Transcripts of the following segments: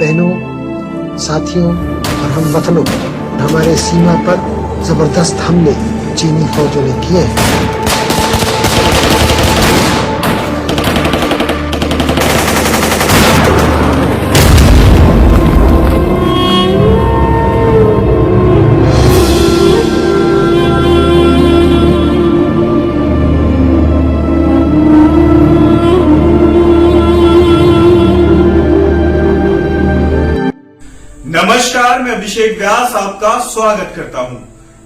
बहनों, साथियों और हमवतनों, हमारे सीमा पर जबरदस्त हमले चीनी फौजों ने किए हैं। नमस्कार, मैं अभिषेक व्यास आपका स्वागत करता हूं।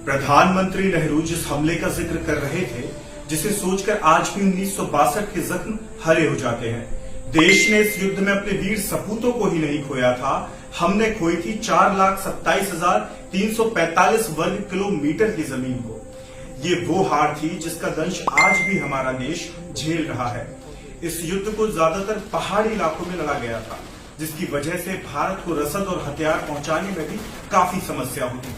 प्रधानमंत्री नेहरू जिस हमले का जिक्र कर रहे थे, जिसे सोचकर आज भी 1962 के जख्म हरे हो जाते हैं। देश ने इस युद्ध में अपने वीर सपूतों को ही नहीं खोया था, हमने खोई थी 4,27,345 वर्ग किलोमीटर की जमीन को। ये वो हार थी जिसका दंश आज भी हमारा देश झेल रहा है। इस युद्ध को ज्यादातर पहाड़ी इलाकों में लड़ा गया था, जिसकी वजह से भारत को रसद और हथियार पहुंचाने में भी काफी समस्या होती थी।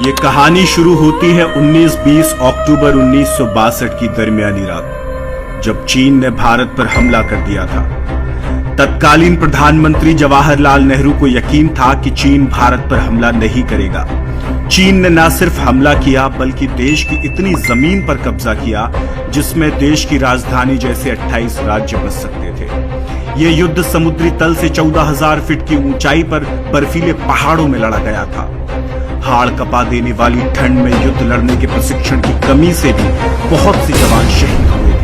ये कहानी शुरू होती है 19-20 अक्टूबर 1962 की दरमियानी रात, जब चीन ने भारत पर हमला कर दिया था। तत्कालीन प्रधानमंत्री जवाहरलाल नेहरू को यकीन था कि चीन भारत पर हमला नहीं करेगा। चीन ने न सिर्फ हमला किया, बल्कि देश की इतनी जमीन पर कब्जा किया जिसमें देश की राजधानी जैसे 28 राज्य बस सकते थे। यह युद्ध समुद्री तल से 14,000 फीट की ऊंचाई पर बर्फीले पहाड़ों में लड़ा गया था। हाड़ कपा देने वाली ठंड में युद्ध लड़ने के प्रशिक्षण की कमी से भी बहुत से जवान शहीद हुए थे।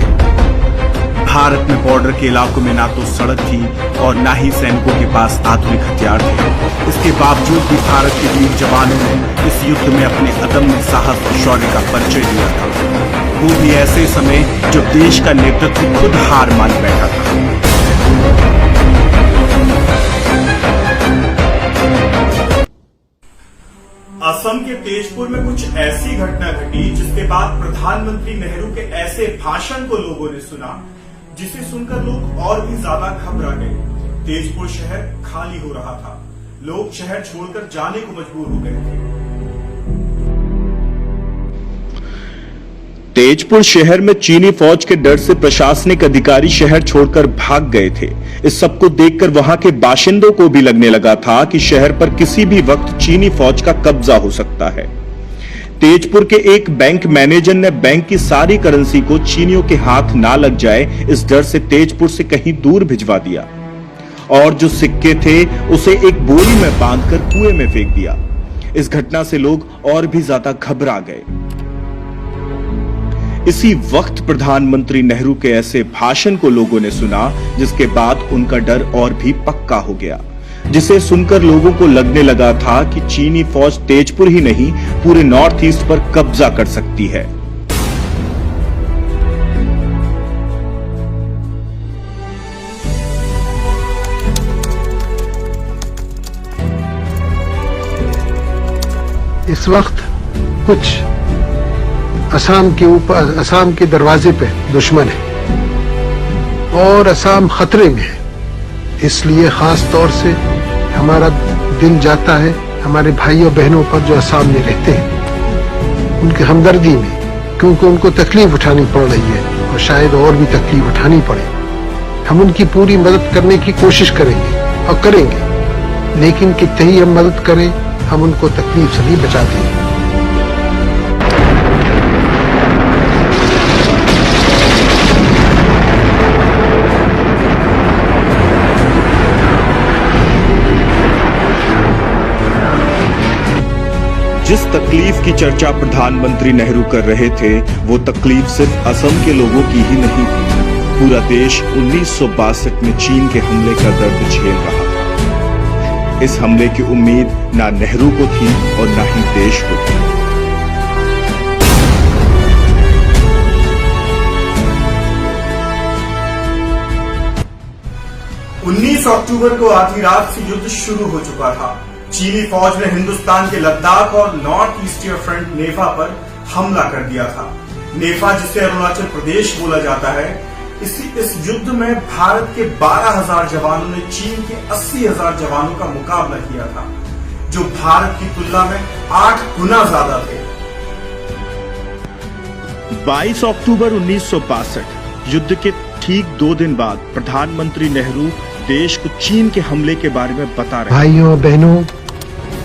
भारत में बॉर्डर के इलाकों में ना तो सड़क थी और ना ही सैनिकों के पास आधुनिक हथियार थे। इसके बावजूद भी भारत के वीर जवानों ने इस युद्ध में अपने अदम्य साहस और शौर्य का परिचय दिया था, वो भी ऐसे समय जब देश का नेतृत्व खुद हार मान बैठा था। असम के तेजपुर में कुछ ऐसी घटना घटी जिसके बाद प्रधानमंत्री नेहरू के ऐसे भाषण को लोगों ने सुना जिसे सुनकर लोग और भी ज्यादा घबरा गए। तेजपुर शहर खाली हो रहा था, लोग शहर छोड़कर जाने को मजबूर हो गए थे। तेजपुर शहर में चीनी फौज के डर से प्रशासनिक अधिकारी शहर छोड़कर भाग गए थे। इस सब को देखकर वहां के बाशिंदों को भी लगने लगा था कि शहर पर किसी भी वक्त चीनी फौज का कब्जा हो सकता है। तेजपुर के एक बैंक मैनेजर ने बैंक की सारी करेंसी को चीनियों के हाथ ना लग जाए, इस डर से तेजपुर से कहीं दूर भिजवा दिया और जो सिक्के थे उसे एक बोरी में बांधकर कुएं में फेंक दिया। इस घटना से लोग और भी ज्यादा घबरा गए। इसी वक्त प्रधानमंत्री नेहरू के ऐसे भाषण को लोगों ने सुना, जिसके बाद उनका डर और भी पक्का हो गया, जिसे सुनकर लोगों को लगने लगा था कि चीनी फौज तेजपुर ही नहीं पूरे नॉर्थ ईस्ट पर कब्जा कर सकती है। इस वक्त कुछ असम के दरवाजे पे दुश्मन है और असम खतरे में है। इसलिए खास तौर से हमारा दिल जाता है हमारे भाइयों बहनों पर जो असम में रहते हैं, उनकी हमदर्दी में, क्योंकि उनको तकलीफ उठानी पड़ रही है और शायद और भी तकलीफ उठानी पड़े। हम उनकी पूरी मदद करने की कोशिश करेंगे और करेंगे, लेकिन कितनी ही हम मदद करें, हम उनको तकलीफ से नहीं बचा देंगे। जिस तकलीफ की चर्चा प्रधानमंत्री नेहरू कर रहे थे, वो तकलीफ सिर्फ असम के लोगों की ही नहीं थी। पूरा देश 1962 में चीन के हमले का दर्द झेल रहा था। इस हमले की उम्मीद ना नेहरू को थी और ना ही देश को थी। 19 अक्टूबर को आधी रात से युद्ध शुरू हो चुका था। चीनी फौज ने हिंदुस्तान के लद्दाख और नॉर्थ ईस्टर्न फ्रंट नेफा पर हमला कर दिया था। नेफा, जिसे अरुणाचल प्रदेश बोला जाता है, इस युद्ध में भारत के 12,000 जवानों ने चीन के 80,000 जवानों का मुकाबला किया था, जो भारत की तुलना में 8 गुना ज्यादा थे। 22 अक्टूबर 1962 युद्ध के ठीक 2 दिन बाद प्रधानमंत्री नेहरू देश को चीन के हमले के बारे में बता रहे हैं। भाइयों, बहनों,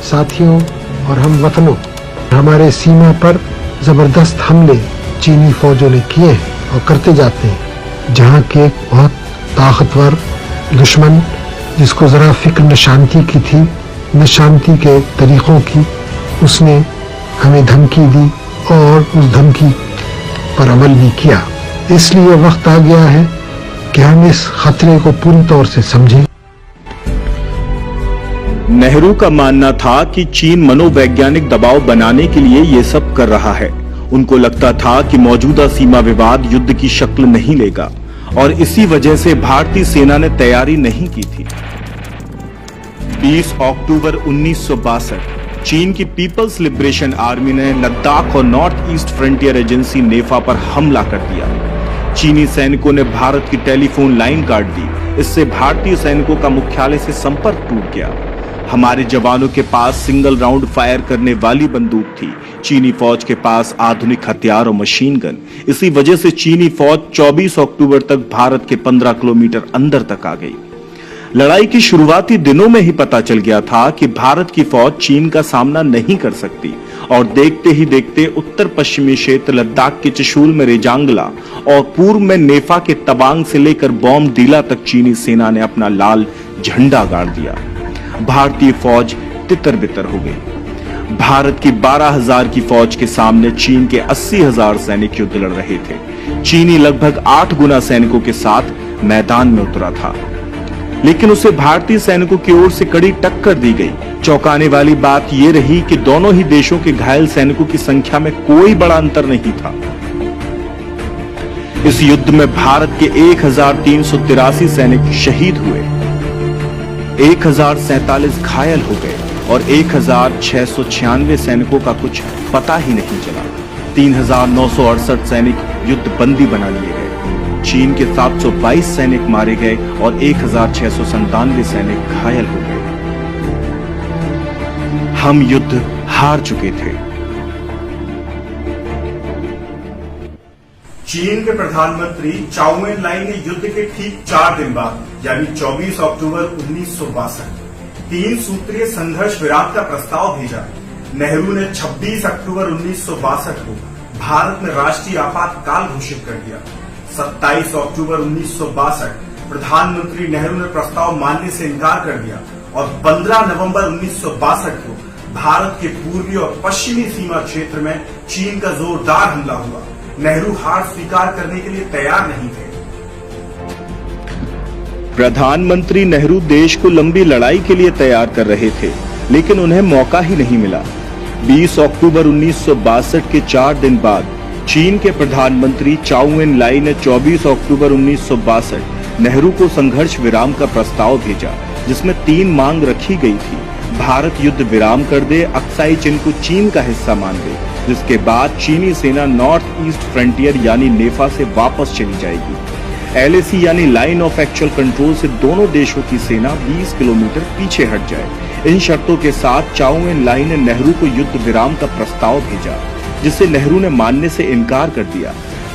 साथियों और हम वतनों, हमारे सीमा पर जबरदस्त हमले चीनी फौजों ने किए हैं और करते जाते हैं। जहां के एक बहुत ताकतवर दुश्मन, जिसको जरा फिक्र न शांति की थी, न शांति के तरीकों की, उसने हमें धमकी दी और उस धमकी पर अमल भी किया। इसलिए वक्त आ गया है कि हम इस खतरे को पूरी तौर से समझें। नेहरू का मानना था कि चीन मनोवैज्ञानिक दबाव बनाने के लिए ये सब कर रहा है। उनको लगता था कि मौजूदा सीमा विवाद युद्ध की शक्ल नहीं लेगा और इसी वजह से भारतीय सेना ने तैयारी नहीं की थी। 20 अक्टूबर 1962 चीन की पीपल्स लिबरेशन आर्मी ने लद्दाख और नॉर्थ ईस्ट फ्रंटियर एजेंसी नेफा पर हमला कर दिया। चीनी सैनिकों ने भारत की टेलीफोन लाइन काट दी। इससे भारतीय सैनिकों का मुख्यालय से संपर्क टूट गया। हमारे जवानों के पास सिंगल राउंड फायर करने वाली बंदूक थी। चीनी फौज के पास आधुनिक हथियार और मशीन गन। इसी वजह से चीनी फौज 24 अक्टूबर तक भारत के 15 किलोमीटर अंदर तक आ गई। लड़ाई की शुरुआती दिनों में ही पता चल गया था कि भारत की फौज चीन का सामना नहीं कर सकती और देखते ही देखते उत्तर पश्चिमी क्षेत्र लद्दाख के चशुल में रेजांगला और पूर्व में नेफा के तवांग से लेकर बॉम्बदीला तक चीनी सेना ने अपना लाल झंडा गाड़ दिया। भारतीय फौज तितर बितर हो गई। भारत की 12,000 की फौज के सामने चीन के 80,000 सैनिक युद्ध लड़ रहे थे। चीनी लगभग 8 गुना सैनिकों के साथ मैदान में उतरा था, लेकिन उसे भारतीय सैनिकों की ओर से कड़ी टक्कर दी गई। चौंकाने वाली बात यह रही कि दोनों ही देशों के घायल सैनिकों की संख्या में कोई बड़ा अंतर नहीं था। इस युद्ध में भारत के 1,383 सैनिक शहीद हुए, 1,047 घायल हो गए और 1,696 सैनिकों का कुछ पता ही नहीं चला। 3,968 सैनिक युद्ध बंदी बना लिए गए। चीन के 722 सैनिक मारे गए और 1,697 सैनिक घायल हो गए। हम युद्ध हार चुके थे। चीन के प्रधानमंत्री चाउ एन लाई ने युद्ध के ठीक 4 दिन बाद यानी 24 अक्टूबर 1962 3 सूत्रीय संघर्ष विराम का प्रस्ताव भेजा। नेहरू ने 26 अक्टूबर 1962 को भारत में राष्ट्रीय आपातकाल घोषित कर दिया। 27 अक्टूबर 1962 प्रधानमंत्री नेहरू ने प्रस्ताव मानने से इनकार कर दिया और 15 नवंबर 1962 को भारत के पूर्वी और पश्चिमी सीमा क्षेत्र में चीन का जोरदार हमला हुआ। नेहरू हार स्वीकार करने के लिए तैयार नहीं थे। प्रधानमंत्री नेहरू देश को लंबी लड़ाई के लिए तैयार कर रहे थे, लेकिन उन्हें मौका ही नहीं मिला। 20 अक्टूबर 1962 के 4 दिन बाद चीन के प्रधानमंत्री चाउ एन लाई ने 24 अक्टूबर 1962 नेहरू को संघर्ष विराम का प्रस्ताव भेजा, जिसमें 3 मांग रखी गई थी। भारत युद्ध विराम कर दे, अक्साई चिन को चीन का हिस्सा मान ले, जिसके बाद चीनी सेना नॉर्थ ईस्ट फ्रंटियर यानी नेफा से वापस चली जाएगी। LAC यानी लाइन ऑफ एक्चुअल कंट्रोल से दोनों देशों की सेना 20 किलोमीटर पीछे हट जाए। इन शर्तों के साथ चाउ एन लाई ने नेहरू को युद्ध विराम का प्रस्ताव भेजा, जिसे नेहरू ने मानने से इनकार कर दिया।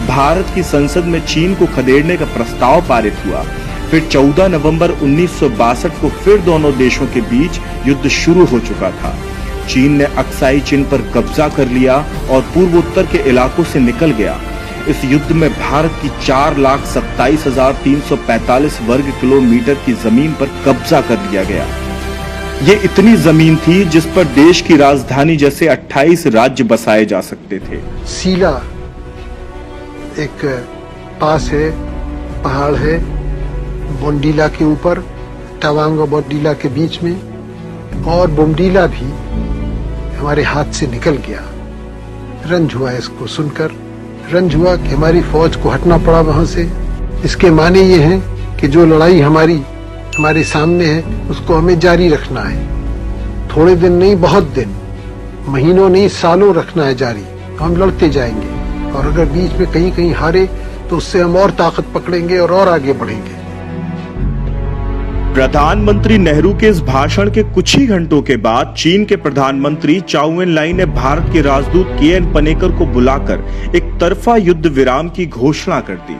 भारत की संसद में चीन को खदेड़ने का प्रस्ताव पारित हुआ। फिर 14 नवंबर 1962 को फिर दोनों देशों के बीच युद्ध शुरू हो चुका था। चीन ने अक्साई चिन पर कब्जा कर लिया और पूर्वोत्तर के इलाकों से निकल गया। इस युद्ध में भारत की 4,27,345 वर्ग किलोमीटर की जमीन पर कब्जा कर लिया गया। ये इतनी जमीन थी जिस पर देश की राजधानी जैसे 28 राज्य बसाए जा सकते थे। सीला एक पास है, पहाड़ है, बोमडीला के ऊपर, तवांग और बोमडीला के बीच में, और बोमडीला भी हमारे हाथ से निकल गया। रंज हुआ इसको सुनकर, रंज हुआ कि हमारी फौज को हटना पड़ा वहां से। इसके माने ये हैं कि जो लड़ाई हमारे सामने है उसको हमें जारी रखना है। थोड़े दिन नहीं, बहुत दिन, महीनों नहीं, सालों रखना है जारी। हम लड़ते जाएंगे और अगर बीच में कहीं कहीं हारे तो उससे हम और ताकत पकड़ेंगे और आगे बढ़ेंगे। प्रधानमंत्री नेहरू के इस भाषण के कुछ ही घंटों के बाद चीन के प्रधानमंत्री चाउ एन लाई ने भारत के राजदूत KN पनेकर को बुलाकर एक तरफा युद्ध विराम की घोषणा कर दी।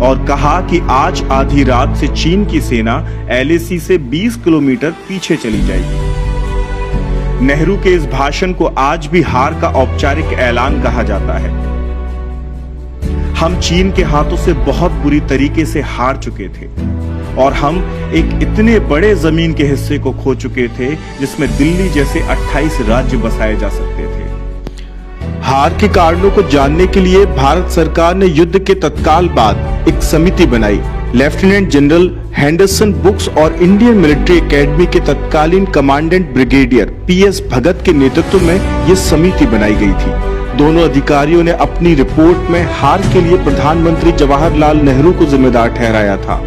और कहा कि आज आधी रात से चीन की सेना LAC से 20 किलोमीटर पीछे चली जाएगी। नेहरू के इस भाषण को आज भी हार का औपचारिक ऐलान कहा जाता है। हम चीन के हाथों से बहुत बुरी तरीके से हार चुके थे और हम एक इतने बड़े जमीन के हिस्से को खो चुके थे जिसमें दिल्ली जैसे 28 राज्य बसाए जा सकते थे। हार के कारणों को जानने के लिए भारत सरकार ने युद्ध के तत्काल बाद एक समिति बनाई। लेफ्टिनेंट जनरल हैंडरसन बुक्स और इंडियन मिलिट्री एकेडमी के तत्कालीन कमांडेंट ब्रिगेडियर PS भगत के नेतृत्व में यह समिति बनाई गई थी। दोनों अधिकारियों ने अपनी रिपोर्ट में हार के लिए प्रधानमंत्री जवाहरलाल नेहरू को जिम्मेदार ठहराया था।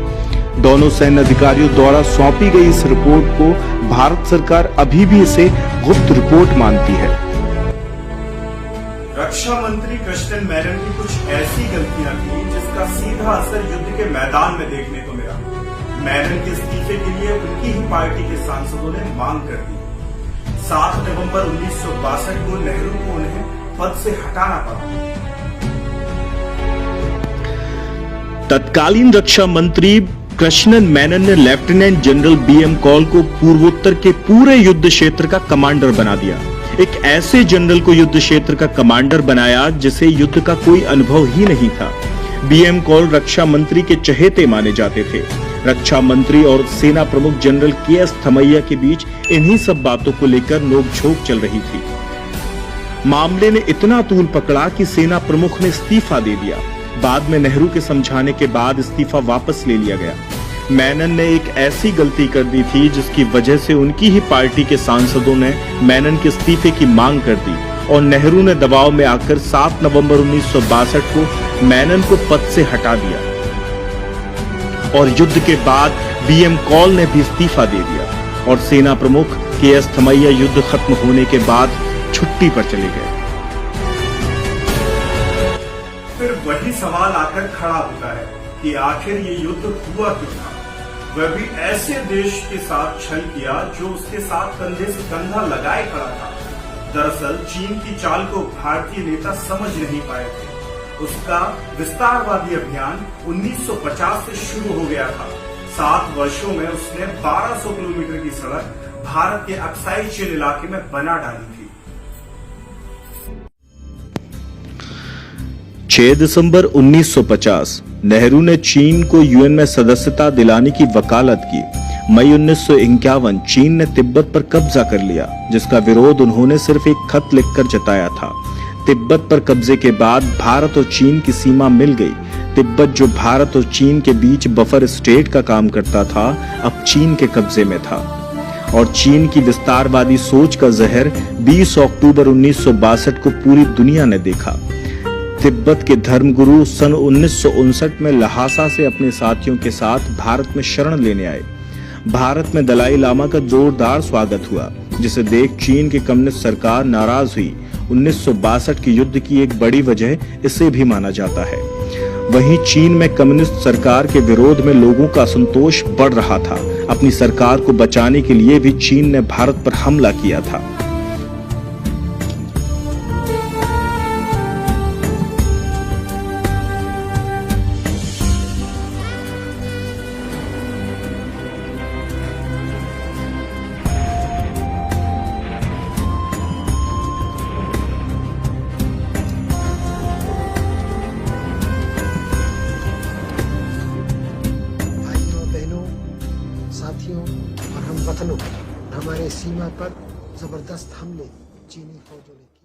दोनों सैन्य अधिकारियों द्वारा सौंपी गई इस रिपोर्ट को भारत सरकार अभी भी इसे गुप्त रिपोर्ट मानती है। रक्षा मंत्री कृष्णन मेनन की कुछ ऐसी गलतियां की जिसका सीधा असर युद्ध के मैदान में देखने को मिला। मेनन के इस्तीफे के लिए उनकी ही पार्टी के सांसदों ने मांग कर दी। 7 नवंबर 1962 को नेहरू को उन्हें पद से हटाना पड़ा। तत्कालीन रक्षा मंत्री कृष्णन मेनन ने लेफ्टिनेंट जनरल BM कॉल को पूर्वोत्तर के पूरे युद्ध क्षेत्र का कमांडर बना दिया। एक ऐसे जनरल को युद्ध क्षेत्र का कमांडर बनाया जिसे युद्ध का कोई अनुभव ही नहीं था। BM कॉल रक्षा मंत्री के चहेते माने जाते थे। रक्षा मंत्री और सेना प्रमुख जनरल KS थमैया के बीच इन्हीं सब बातों को लेकर नोकझोंक चल रही थी। मामले ने इतना तूल पकड़ा कि सेना प्रमुख ने इस्तीफा दे दिया। बाद में नेहरू के समझाने के बाद इस्तीफा वापस ले लिया गया। मेनन ने एक ऐसी गलती कर दी थी जिसकी वजह से उनकी ही पार्टी के सांसदों ने मेनन के इस्तीफे की मांग कर दी और नेहरू ने दबाव में आकर 7 नवंबर 1962 को मेनन को पद से हटा दिया और युद्ध के बाद BM कॉल ने भी इस्तीफा दे दिया और सेना प्रमुख KS थमैया युद्ध खत्म होने के बाद छुट्टी पर चले गए। फिर वही सवाल आकर खड़ा होता है कि आखिर ये युद्ध हुआ क्यों था? वह भी ऐसे देश के साथ छल किया जो उसके साथ कंधे से कंधा लगाए खड़ा था। दरअसल चीन की चाल को भारतीय नेता समझ नहीं पाए थे। उसका विस्तारवादी अभियान 1950 से शुरू हो गया था। 7 वर्षों में उसने 1200 किलोमीटर की सड़क भारत के अक्साई चीन इलाके में बना डाली थी। 6 दिसंबर 1950 नेहरू ने चीन को UN में सदस्यता दिलाने की वकालत की। मई 1951 चीन ने तिब्बत पर कब्जा कर लिया, जिसका विरोध उन्होंने सिर्फ एक खत लिखकर जताया था। तिब्बत पर कब्जे के बाद भारत और चीन की सीमा मिल गई। तिब्बत जो भारत और चीन के बीच बफर स्टेट का काम करता था, अब चीन के कब्जे में था और चीन की विस्तारवादी सोच का जहर 20 अक्टूबर 1962 को पूरी दुनिया ने देखा। तिब्बत के धर्मगुरु सन 1959 में लहासा से अपने साथियों के साथ भारत में शरण लेने आए। भारत में दलाई लामा का जोरदार स्वागत हुआ, जिसे देख चीन की कम्युनिस्ट सरकार नाराज हुई। 1962 के युद्ध की एक बड़ी वजह इसे भी माना जाता है। वहीं चीन में कम्युनिस्ट सरकार के विरोध में लोगों का असंतोष बढ़ रहा था। अपनी सरकार को बचाने के लिए भी चीन ने भारत पर हमला किया था। साथियों और हम वतनों हमारे सीमा पर जबरदस्त हमले चीनी फौजों ने